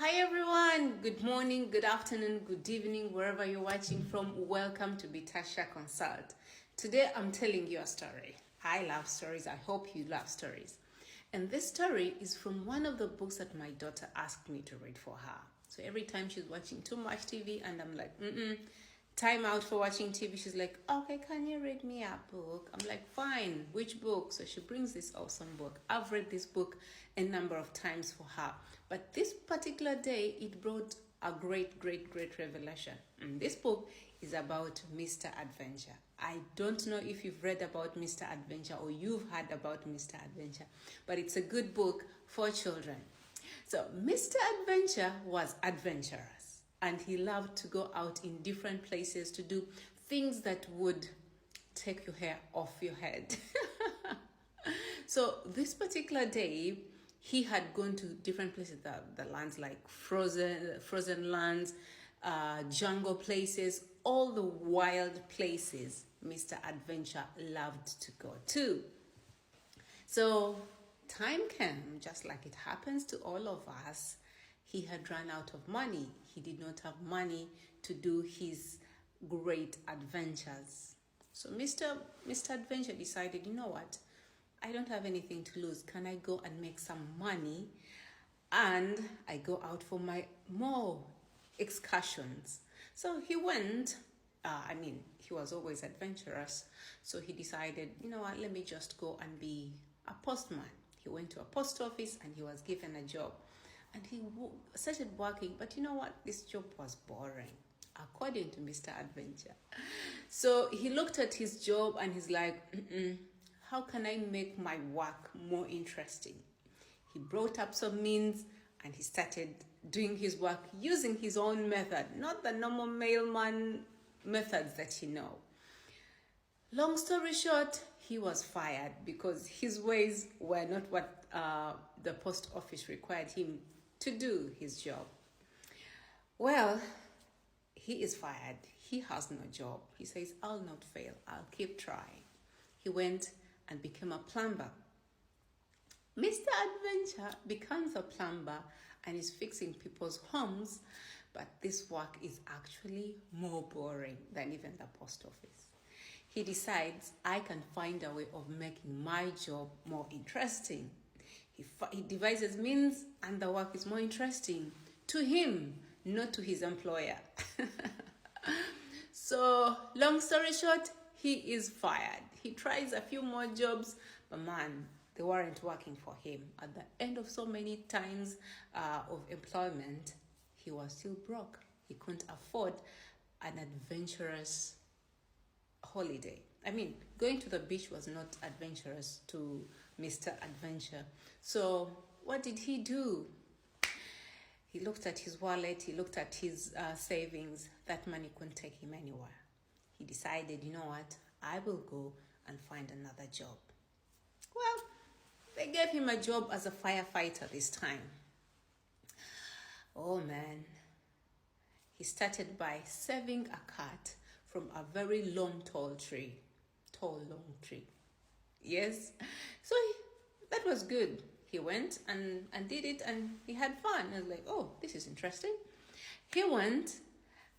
Hi everyone, good morning, good afternoon, good evening, wherever you're watching from. Welcome to Bitasha Consult. Today I'm telling you a story. I love stories. I hope you love stories. And this story is from one of the books that my daughter asked me to read for her. So every time she's watching too much TV and I'm like, time out for watching TV. She's like, okay, can you read me a book? I'm like, fine. Which book? So she brings this awesome book. I've read this book a number of times for her. But this particular day, it brought a great revelation. And this book is about Mr. Adventure. I don't know if you've read about Mr. Adventure or you've heard about Mr. Adventure, but it's a good book for children. So Mr. Adventure was adventurous and he loved to go out in different places to do things that would take your hair off your head. So this particular day, he had gone to different places, the lands like frozen lands, jungle places, all the wild places Mr. Adventure loved to go to. So time came, just like it happens to all of us. He had run out of money. He did not have money to do his great adventures. So Mr. Adventure decided, you know what? I don't have anything to lose. Can I go and make some money? And I go out for my more excursions. So he went. He was always adventurous. So he decided, you know what, let me just go and be a postman. He went to a post office and he was given a job. And he started working. But you know what? This job was boring, according to Mr. Adventure. So he looked at his job and he's like, how can I make my work more interesting? He brought up some means and he started doing his work using his own method, not the normal mailman methods that you know. Long story short, he was fired because his ways were not what the post office required him to do his job. Well, he is fired. He has no job. He says, I'll not fail. I'll keep trying. He went and became a plumber. Mr. Adventure becomes a plumber and is fixing people's homes, but this work is actually more boring than even the post office. He decides, I can find a way of making my job more interesting. He devises means and the work is more interesting to him, not to his employer. So, long story short, he is fired. He tries a few more jobs, but man, they weren't working for him. At the end of so many times of employment, he was still broke. He couldn't afford an adventurous holiday. Going to the beach was not adventurous to Mr. Adventure. So what did he do? He looked at his wallet, he looked at his savings. That money couldn't take him anywhere. He decided, you know what, I will go and find another job. Well, they gave him a job as a firefighter this time. Oh man. He started by saving a cat from a very long, long tree. Yes. So that was good. He went and did it and he had fun. I was like, oh, this is interesting. He went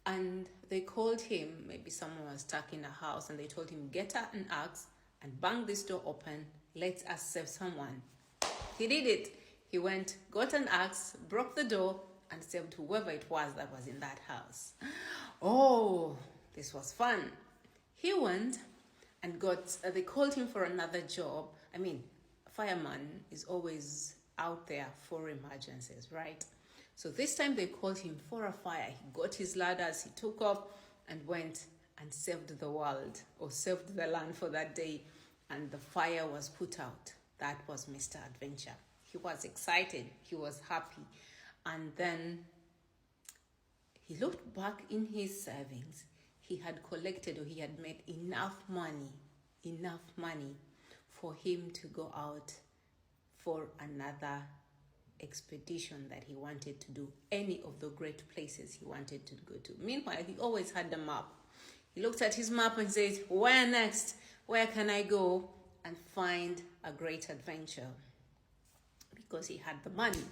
and they called him. Maybe someone was stuck in a house and they told him, get an axe and bang this door open. Let us save someone. He did it. He went, got an axe, broke the door and saved whoever it was that was in that house. Oh, this was fun. He went and they called him for another job. Fireman is always out there for emergencies, right? So this time they called him for a fire. He got his ladders, he took off and went and saved the world or saved the land for that day. And the fire was put out. That was Mr. Adventure. He was excited. He was happy. And then he looked back in his savings. He had collected or he had made enough money for him to go out for another expedition that he wanted to do, any of the great places he wanted to go to. Meanwhile, he always had the map. He looked at his map and said, where next? Where can I go and find a great adventure? Because he had the money.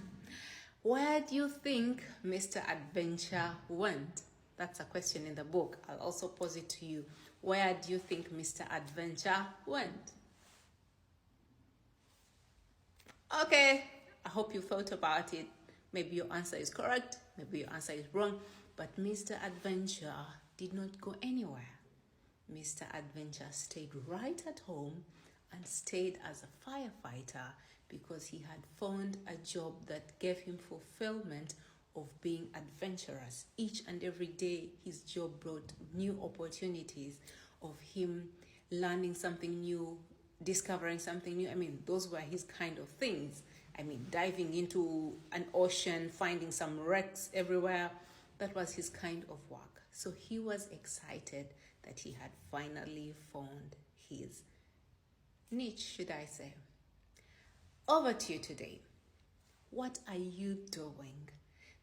Where do you think Mr. Adventure went? That's a question in the book. I'll also pose it to you. Where do you think Mr. Adventure went? Okay, I hope you thought about it. Maybe your answer is correct, maybe your answer is wrong, but Mr. Adventure did not go anywhere. Mr. Adventure stayed right at home and stayed as a firefighter because he had found a job that gave him fulfillment of being adventurous. Each and every day, his job brought new opportunities of him learning something new, discovering something new. I mean, those were his kind of things. I mean, diving into an ocean, finding some wrecks everywhere. That was his kind of work. So he was excited that he had finally found his niche, should I say. Over to you today. What are you doing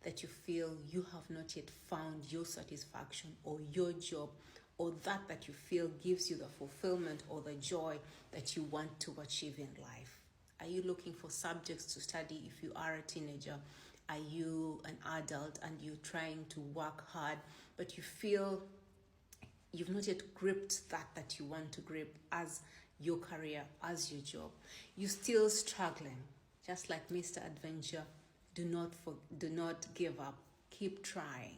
that you feel you have not yet found your satisfaction or your job, or that you feel gives you the fulfillment or the joy that you want to achieve in life? Are you looking for subjects to study if you are a teenager? Are you an adult and you're trying to work hard, but you feel you've not yet gripped that you want to grip as your career, as your job? You're still struggling, just like Mr. Adventure. Do not give up. Keep trying.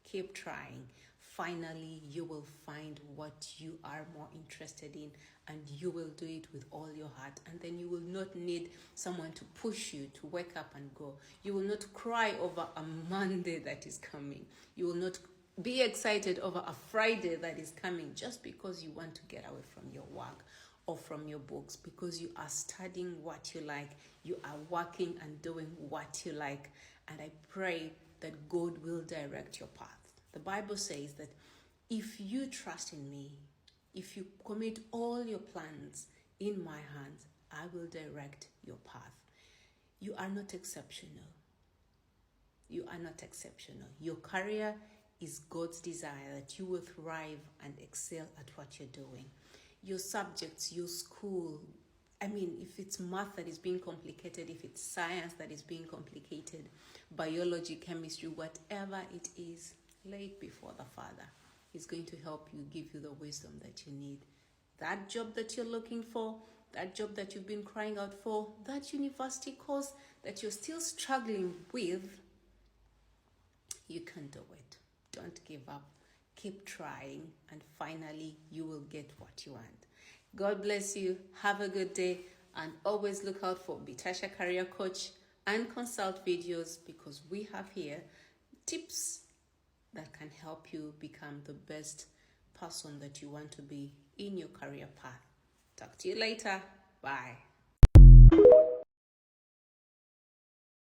Keep trying. Finally, you will find what you are more interested in, and you will do it with all your heart. And then you will not need someone to push you to wake up and go. You will not cry over a Monday that is coming. You will not be excited over a Friday that is coming just because you want to get away from your work or from your books, because you are studying what you like. You are working and doing what you like. And I pray that God will direct your path. The Bible says that if you trust in me, if you commit all your plans in my hands, I will direct your path. You are not exceptional. You are not exceptional. Your career is God's desire that you will thrive and excel at what you're doing. Your subjects, your school, I mean, if it's math that is being complicated, if it's science that is being complicated, biology, chemistry, whatever it is, lay it before the Father. He's going to help you, give you the wisdom that you need. That job that you're looking for, that job that you've been crying out for, that university course that you're still struggling with, you can do it. Don't give up. Keep trying, and finally you will get what you want. God bless you. Have a good day, and always look out for Bitasha Career Coach and consult videos, because we have here tips that can help you become the best person that you want to be in your career path. Talk to you later. Bye.